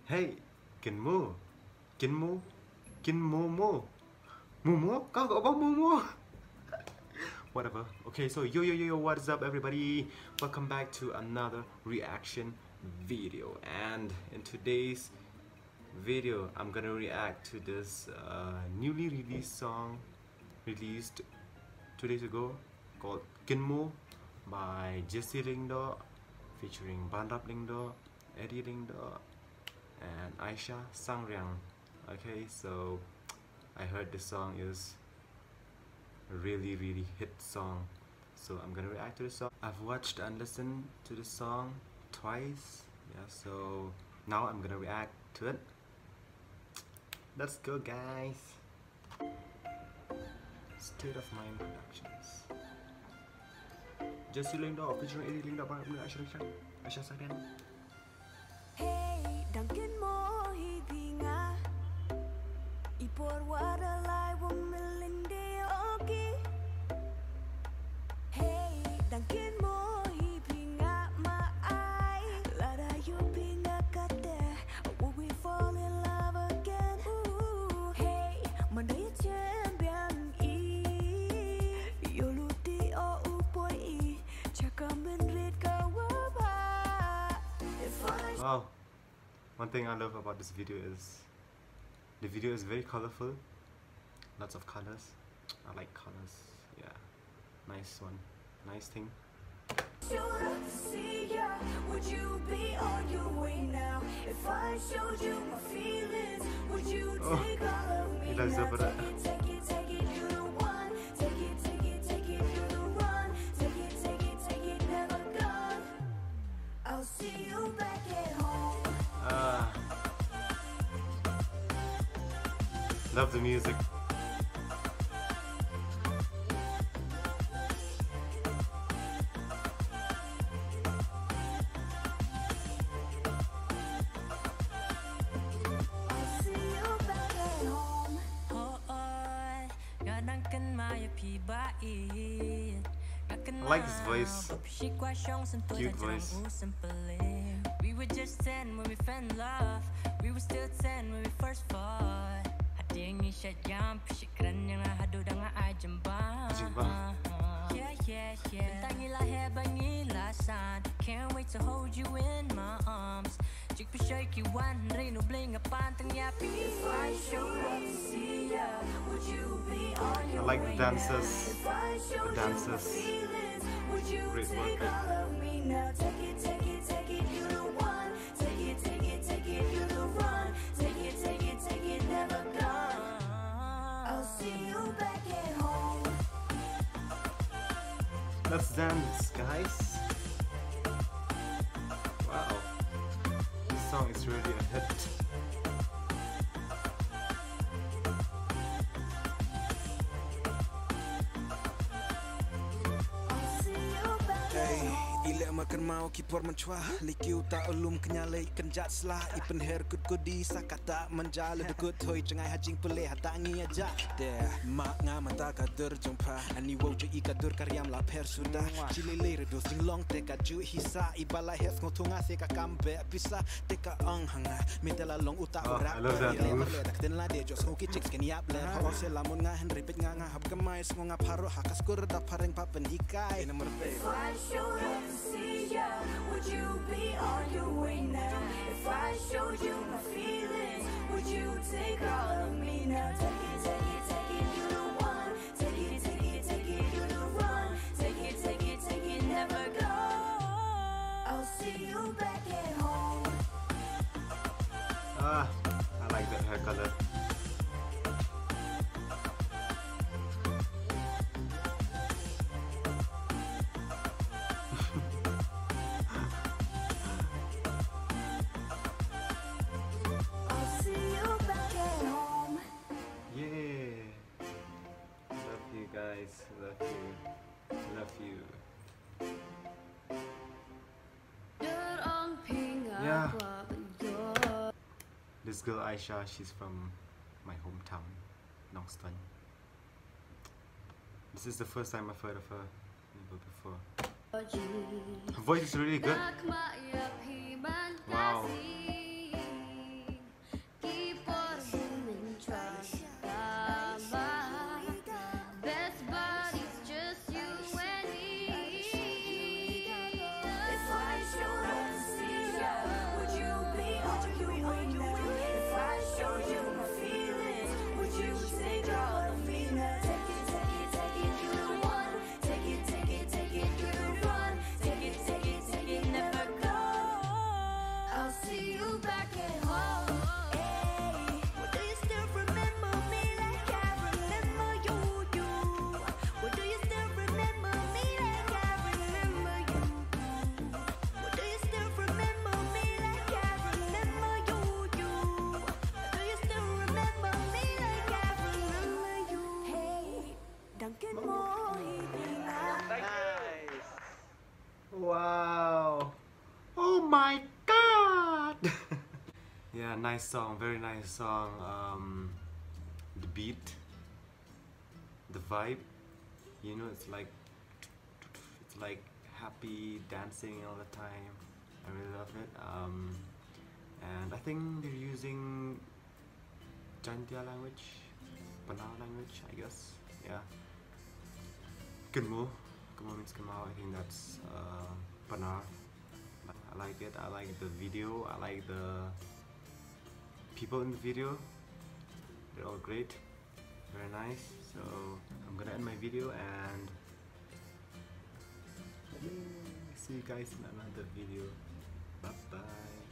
Hey, Kynmo, Kynmo, Kynmo, Momo, go Momo. Whatever. Okay, so yo, what's up, everybody? Welcome back to another reaction video. And in today's video, I'm gonna react to this newly released song, released 2 days ago, called Kynmo by Jessie Lyngdoh, featuring Banrap Lyngdoh, Eddie Lyngdoh, and Aisha Sangriang. Okay, so I heard this song is a really hit song, so I'm gonna react to the song. I've watched and listened to the song twice, yeah, so now I'm gonna react to it. Let's go, guys. State of Mind Productions. Jessie Lyngdoh featuring Eddie Lyngdoh, Banrap Lyngdoh, Aisha Sangriang. Hey, đang Kynmo hi pinga ipor wada lai woman de oki. Hey, đang Kynmo hi pinga ma ai lada you pinga kate will we fall in love again. Ooh, hey, mandai champion e yoluti o upoi chakamen red kawa. Wow, one thing I love about this video is the video is very colorful, lots of colors. I like colors, yeah, nice one, nice thing. Would you be on your way now? If I showed you my feelings, would you take all of me now? Take it, you the one. Take it, you the one. Take it, never gone. I'll see you back at home. Love the music. I like his voice. Cute voice. We were just 10 when we fell in love. We were still 10 when we first fought. Hading isya jam pisikran yang hadu dengan ajamba. Yeah. Bentangilah hebangilasan. Can't wait to hold you in my arms. Jik pisyaki wan rino bling apantang yapi. If I show up to see ya, would you be on your way? I like the dances. Great work. Take it, you the one. Take it, you the run. Take it, never gone. I'll see you back at home. Let's dance, guys. Wow, this song is really a hit. Makan mau kipor mencua likiu tak ulum kenyalai kenjat selah ipen her kut kudi sakata menjala dekut hoi cengai hajing peleh hatangi aja deh mak ngamata kader jumpa ani wau je ikadur karyam la per sudah cilele redo singlong teka ju hisa ibala hes ngotunga seka kambe bisa teka ang hanga mitela long uta ora den la de jos hoki chicks ken yap le ho se lamun nga henry pet nga hab gamai sngonga pharo hakas kur da pareng papen hikai nomor pe. Would you be on your way now? If I showed you my feelings, would you take all of me now? Take it, you the one. Take it, you the run. Take it, never go. I'll see you back at home. I like that hair color. Love you. Yeah. This girl Aisha, she's from my hometown, Nongston. This is the first time I've heard of her, never before. Her voice is really good. Wow. Yeah, nice song, very nice song. The beat, the vibe, you know, it's like happy dancing all the time. I really love it. And I think they're using Chantia language, Banao language, I guess. Yeah. Kynmo means Kynmo. I think that's Banao. I like it. I like the video. I like the people in the video. They're all great, very nice. So I'm gonna end my video and see you guys in another video. Bye bye.